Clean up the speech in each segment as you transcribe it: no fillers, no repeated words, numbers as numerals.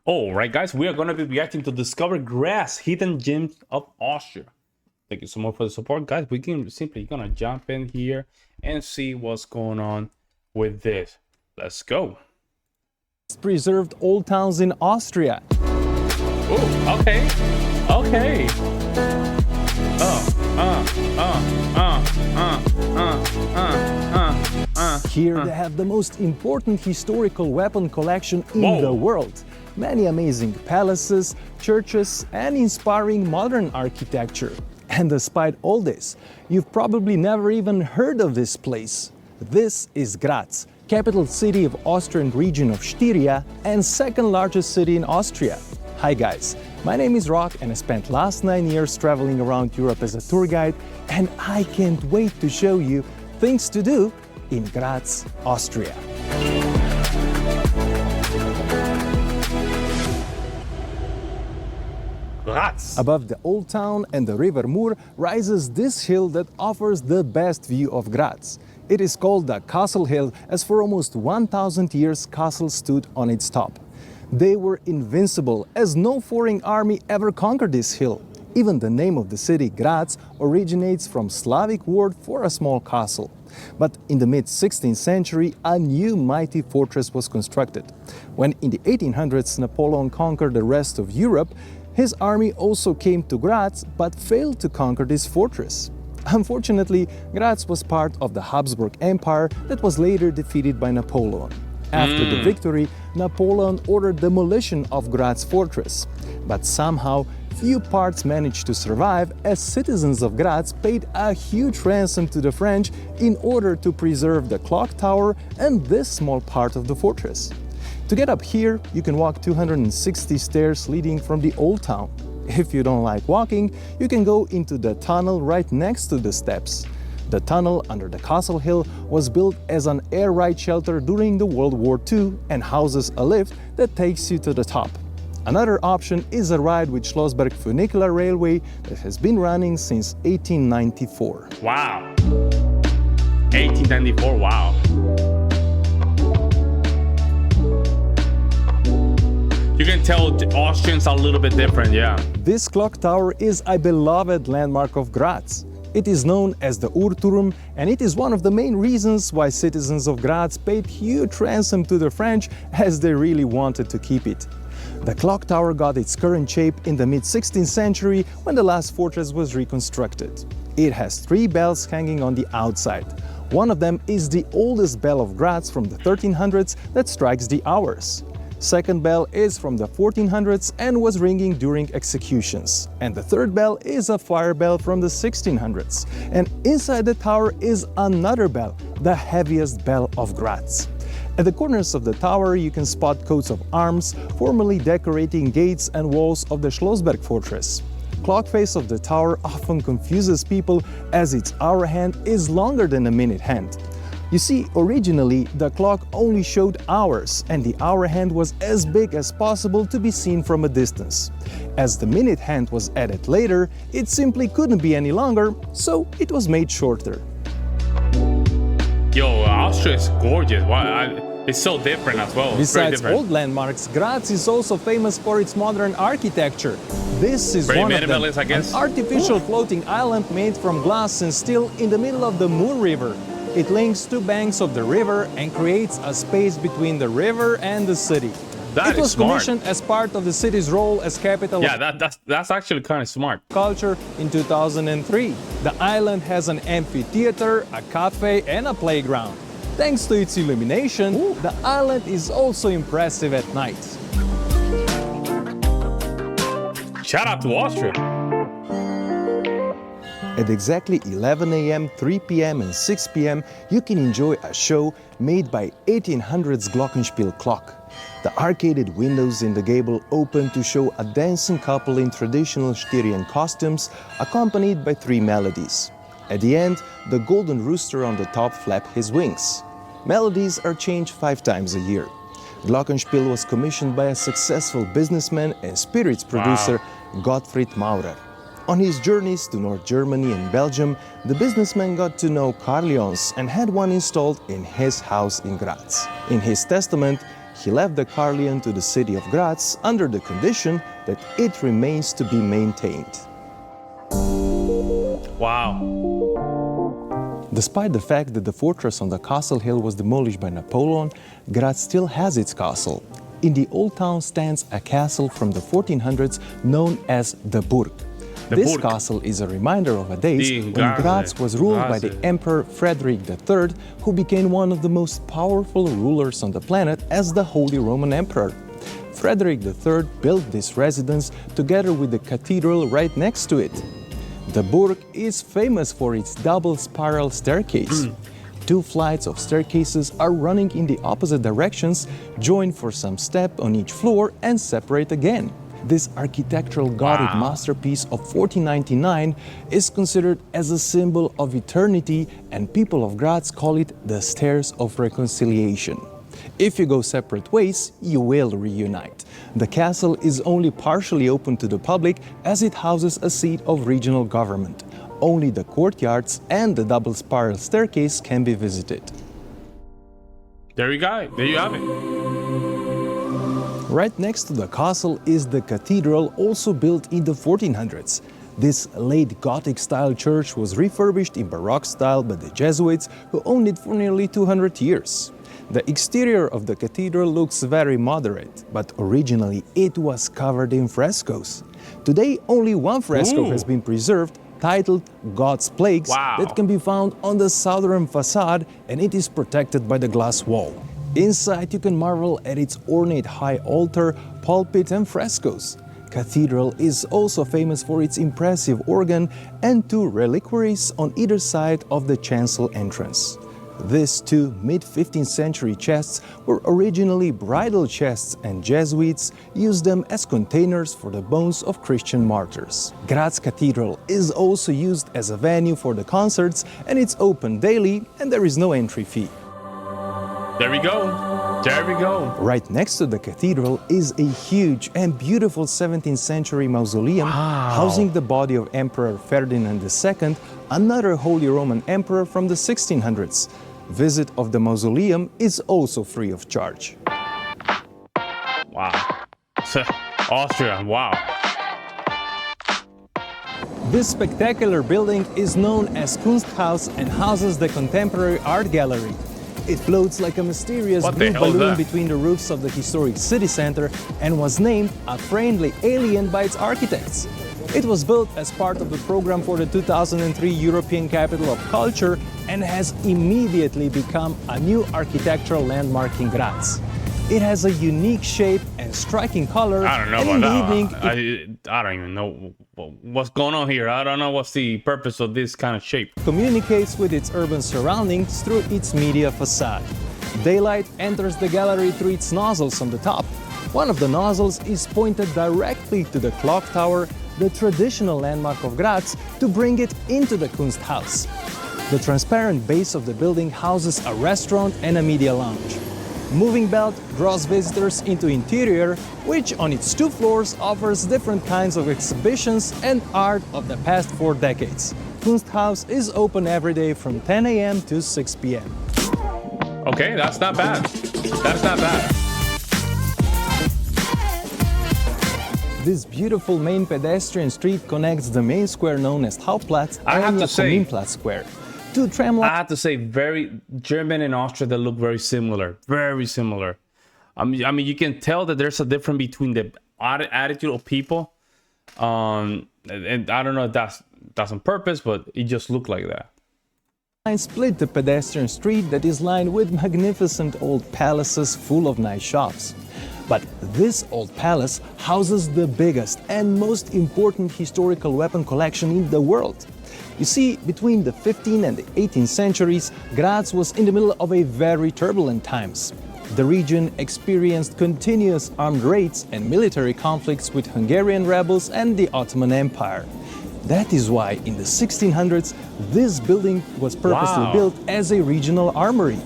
All right, guys, we are going to be reacting to Discover Graz, Hidden Gems of Austria. Thank you so much for the support, guys. We can simply gonna jump in here and see what's going on with this. Let's go. Preserved old towns in Austria. Oh, okay. Okay. Here they have the most important historical weapon collection in the world. Many amazing palaces, churches, and inspiring modern architecture. And despite all this, you've probably never even heard of this place. This is Graz, capital city of Austrian region of Styria and second largest city in Austria. Hi guys, my name is Rock and I spent last 9 years traveling around Europe as a tour guide, and I can't wait to show you things to do in Graz, Austria. Graz. Above the old town and the river Mur rises this hill that offers the best view of Graz. It is called the Castle Hill, as for almost 1000 years castles stood on its top. They were invincible, as no foreign army ever conquered this hill. Even the name of the city, Graz, originates from Slavic word for a small castle. But in the mid-16th century, a new mighty fortress was constructed. When in the 1800s Napoleon conquered the rest of Europe, his army also came to Graz, but failed to conquer this fortress. Unfortunately, Graz was part of the Habsburg Empire that was later defeated by Napoleon. After the victory, Napoleon ordered demolition of Graz fortress. But somehow, few parts managed to survive, as citizens of Graz paid a huge ransom to the French in order to preserve the clock tower and this small part of the fortress. To get up here, you can walk 260 stairs leading from the old town. If you don't like walking, you can go into the tunnel right next to the steps. The tunnel under the Castle Hill was built as an air raid shelter during the World War II and houses a lift that takes you to the top. Another option is a ride with Schlossberg funicular railway that has been running since 1894. Wow. 1894, wow. You can tell the Austrians are a little bit different, yeah. This clock tower is a beloved landmark of Graz. It is known as the Uhrturm, and it is one of the main reasons why citizens of Graz paid huge ransom to the French, as they really wanted to keep it. The clock tower got its current shape in the mid-16th century when the last fortress was reconstructed. It has 3 bells hanging on the outside. One of them is the oldest bell of Graz from the 1300s that strikes the hours. Second bell is from the 1400s and was ringing during executions. And the third bell is a fire bell from the 1600s. And inside the tower is another bell, the heaviest bell of Graz. At the corners of the tower you can spot coats of arms, formally decorating gates and walls of the Schlossberg fortress. Clock face of the tower often confuses people, as its hour hand is longer than a minute hand. You see, originally the clock only showed hours, and the hour hand was as big as possible to be seen from a distance. As the minute hand was added later, it simply couldn't be any longer, so it was made shorter. Yo, Austria is gorgeous. Wow, it's so different as well. Besides old landmarks, Graz is also famous for its modern architecture. This is one of them, I guess. An artificial floating island made from glass and steel in the middle of the Mur River. It links 2 banks of the river and creates a space between the river and the city. It was commissioned as part of the city's role as capital. Yeah, that's actually kind of smart. Culture in 2003. The island has an amphitheater, a cafe, and a playground. Thanks to its illumination, the island is also impressive at night. Shout out to Austria. At exactly 11 a.m., 3 p.m. and 6 p.m. you can enjoy a show made by 1800s Glockenspiel clock. The arcaded windows in the gable open to show a dancing couple in traditional Styrian costumes, accompanied by 3 melodies. At the end, the golden rooster on the top flaps his wings. Melodies are changed 5 times a year. Glockenspiel was commissioned by a successful businessman and spirits producer, Gottfried Maurer. On his journeys to North Germany and Belgium, the businessman got to know carillons and had one installed in his house in Graz. In his testament, he left the carillon to the city of Graz under the condition that it remains to be maintained. Wow. Despite the fact that the fortress on the castle hill was demolished by Napoleon, Graz still has its castle. In the old town stands a castle from the 1400s known as the Burg. This castle is a reminder of a days when Graz was ruled by the Emperor Frederick III, who became one of the most powerful rulers on the planet as the Holy Roman Emperor. Frederick III built this residence together with the cathedral right next to it. The Burg is famous for its double spiral staircase. Two flights of staircases are running in the opposite directions, joined for some step on each floor and separate again. This architectural Gothic masterpiece of 1499 is considered as a symbol of eternity, and people of Graz call it the Stairs of Reconciliation. If you go separate ways, you will reunite. The castle is only partially open to the public as it houses a seat of regional government. Only the courtyards and the double spiral staircase can be visited. There you go. There you have it. Right next to the castle is the cathedral, also built in the 1400s. This late Gothic style church was refurbished in Baroque style by the Jesuits, who owned it for nearly 200 years. The exterior of the cathedral looks very moderate, but originally it was covered in frescoes. Today only one fresco has been preserved, titled God's Plagues, that can be found on the southern facade, and it is protected by the glass wall. Inside you can marvel at its ornate high altar, pulpit and frescoes. Cathedral is also famous for its impressive organ and two reliquaries on either side of the chancel entrance. These two mid-15th century chests were originally bridal chests, and Jesuits used them as containers for the bones of Christian martyrs. Graz Cathedral is also used as a venue for the concerts, and it's open daily and there is no entry fee. There we go. There we go. Right next to the cathedral is a huge and beautiful 17th century mausoleum housing the body of Emperor Ferdinand II, another Holy Roman Emperor from the 1600s. Visit of the mausoleum is also free of charge. Wow. Austria, wow. This spectacular building is known as Kunsthaus and houses the Contemporary Art Gallery. It floats like a mysterious blue balloon between the roofs of the historic city center and was named a friendly alien by its architects. It was built as part of the program for the 2003 European Capital of Culture and has immediately become a new architectural landmark in Graz. It has a unique shape and striking color. I don't know about that. I don't even know what's going on here. I don't know what's the purpose of this kind of shape. Communicates with its urban surroundings through its media facade. Daylight enters the gallery through its nozzles on the top. One of the nozzles is pointed directly to the clock tower, the traditional landmark of Graz, to bring it into the Kunsthaus. The transparent base of the building houses a restaurant and a media lounge. Moving belt draws visitors into interior, which on its two floors offers different kinds of exhibitions and art of the past 4 decades. Kunsthaus is open every day from 10 a.m. to 6 p.m. Okay, that's not bad. That's not bad. This beautiful main pedestrian street connects the main square known as Hauptplatz and the Kommunplatz Square. Two tram lines. I have to say, very German and Austria, they look very similar. Very similar. I mean, you can tell that there's a difference between the attitude of people. And I don't know if that's on purpose, but it just looked like that. Split the pedestrian street that is lined with magnificent old palaces full of nice shops. But this old palace houses the biggest and most important historical weapon collection in the world. You see, between the 15th and the 18th centuries, Graz was in the middle of a very turbulent times. The region experienced continuous armed raids and military conflicts with Hungarian rebels and the Ottoman Empire. That is why in the 1600s, this building was purposely built as a regional armory.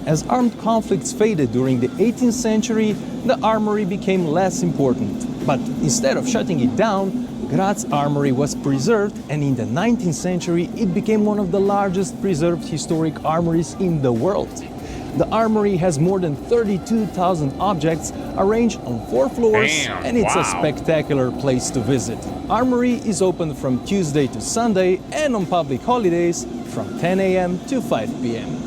As armed conflicts faded during the 18th century, the armory became less important. But instead of shutting it down, Graz Armory was preserved, and in the 19th century it became one of the largest preserved historic armories in the world. The armory has more than 32,000 objects arranged on 4 floors, and it's a spectacular place to visit. Armory is open from Tuesday to Sunday and on public holidays from 10 a.m. to 5 p.m.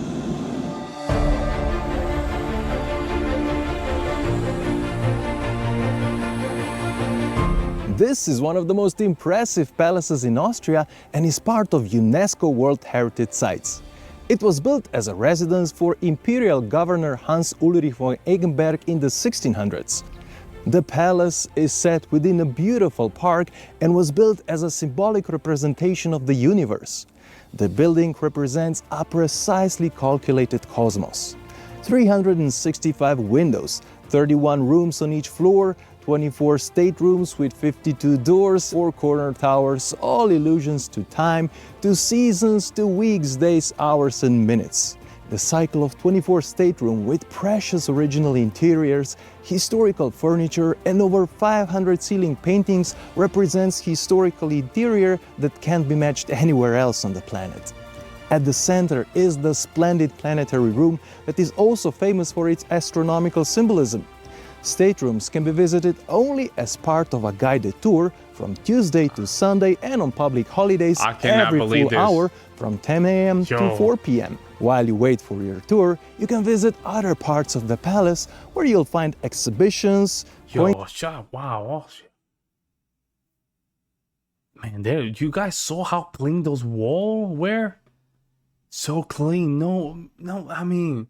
This is one of the most impressive palaces in Austria and is part of UNESCO World Heritage Sites. It was built as a residence for Imperial Governor Hans Ulrich von Eggenberg in the 1600s. The palace is set within a beautiful park and was built as a symbolic representation of the universe. The building represents a precisely calculated cosmos. 365 windows, 31 rooms on each floor, 24 staterooms with 52 doors, 4 corner towers, all allusions to time, to seasons, to weeks, days, hours and minutes. The cycle of 24 stateroom with precious original interiors, historical furniture and over 500 ceiling paintings represents historical interior that can't be matched anywhere else on the planet. At the center is the splendid planetary room that is also famous for its astronomical symbolism. Staterooms can be visited only as part of a guided tour from Tuesday to Sunday and on public holidays every full hour from 10 a.m. to 4 p.m. While you wait for your tour, you can visit other parts of the palace where you'll find exhibitions. Wow. Man, there, you guys saw how clean those walls were? So clean. I mean,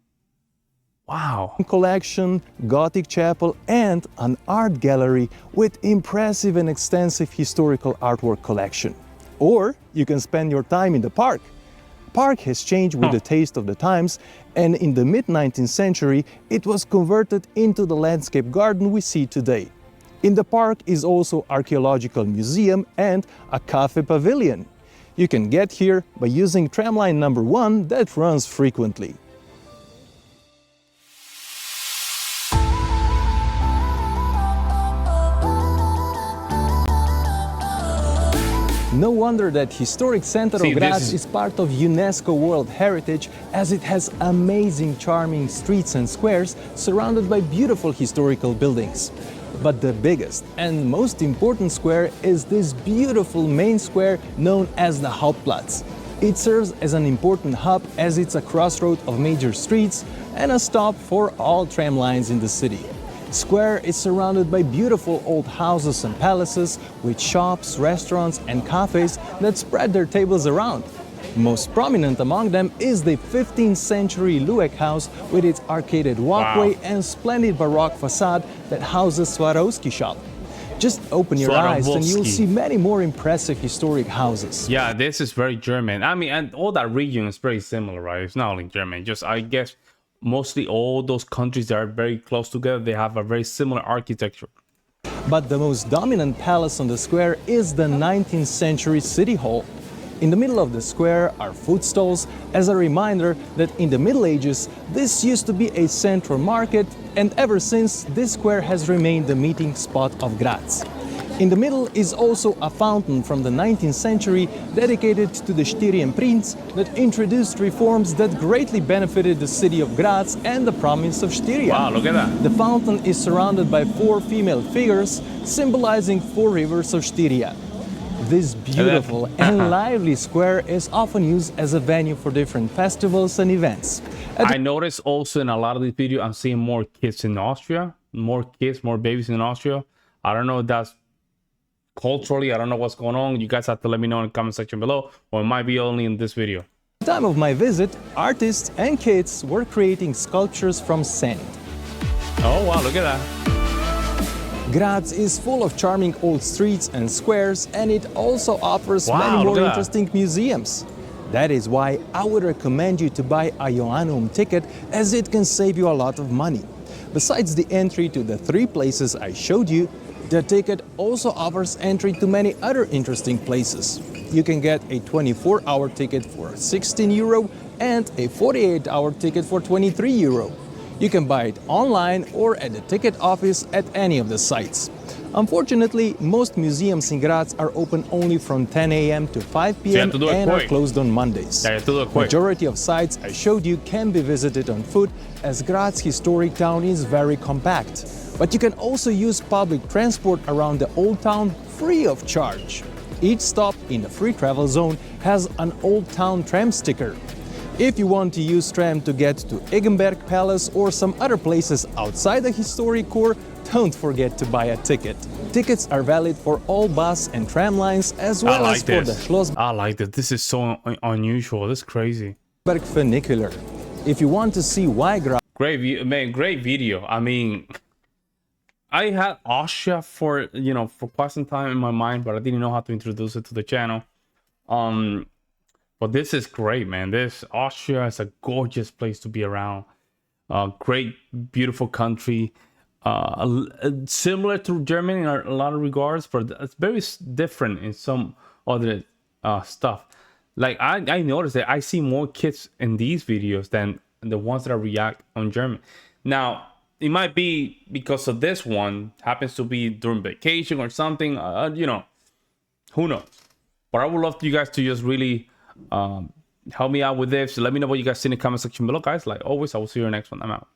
wow. Collection, Gothic chapel and an art gallery with impressive and extensive historical artwork collection. Or you can spend your time in the park. The park has changed with the taste of the times, and in the mid-19th century it was converted into the landscape garden we see today. In the park is also archaeological museum and a cafe pavilion. You can get here by using tramline number 1 that runs frequently. No wonder that historic center of Graz is part of UNESCO World Heritage, as it has amazing, charming streets and squares surrounded by beautiful historical buildings. But the biggest and most important square is this beautiful main square known as the Hauptplatz. It serves as an important hub as it's a crossroad of major streets and a stop for all tram lines in the city. Square is surrounded by beautiful old houses and palaces with shops, restaurants and cafes that spread their tables around. Most prominent among them is the 15th century Lueck house with its arcaded walkway and splendid Baroque facade that houses Swarovski shop. Just open your eyes and you'll see many more impressive historic houses. Yeah, this is very German. I mean, and all that region is very similar, right? It's not only German, just I guess mostly all those countries that are very close together, they have a very similar architecture. But the most dominant palace on the square is the 19th century City Hall. In the middle of the square are food stalls as a reminder that in the Middle Ages this used to be a central market, and ever since this square has remained the meeting spot of Graz. In the middle is also a fountain from the 19th century dedicated to the Styrian prince that introduced reforms that greatly benefited the city of Graz and the province of Styria. Wow, look at that. The fountain is surrounded by 4 female figures symbolizing 4 rivers of Styria. This beautiful and lively square is often used as a venue for different festivals and events. I noticed also in a lot of these videos, I'm seeing more kids in Austria, more kids, more babies in Austria. I don't know if that's culturally, I don't know what's going on. You guys have to let me know in the comment section below, or it might be only in this video. At the time of my visit, artists and kids were creating sculptures from sand. Oh wow, look at that. Graz is full of charming old streets and squares, and it also offers many more interesting museums. That is why I would recommend you to buy a Joanneum ticket, as it can save you a lot of money. Besides the entry to the 3 places I showed you, the ticket also offers entry to many other interesting places. You can get a 24-hour ticket for €16 and a 48-hour ticket for €23. You can buy it online or at the ticket office at any of the sites. Unfortunately, most museums in Graz are open only from 10 a.m. to 5 p.m. and are closed on Mondays. Yeah, you have to do it quick. Majority of sites I showed you can be visited on foot, as Graz historic town is very compact. But you can also use public transport around the old town free of charge. Each stop in the free travel zone has an Old Town tram sticker. If you want to use tram to get to Eggenberg Palace or some other places outside the historic core, don't forget to buy a ticket. Tickets are valid for all bus and tram lines as well as for the Schlossberg. I like this. This is so unusual. This is crazy. Funicular. If you want to see why Graz... Great view, man. Great video. I mean, I had Austria for quite some time in my mind, but I didn't know how to introduce it to the channel. But this is great, man. This Austria is a gorgeous place to be around. Great, beautiful country. Similar to Germany in a lot of regards, but it's very different in some other stuff. Like I noticed that I see more kids in these videos than the ones that I react on German. Now, it might be because of this one happens to be during vacation or something, who knows. But I would love you guys to just really help me out with this. Let me know what you guys see in the comment section below, guys. Like always, I will see you in the next one. I'm out.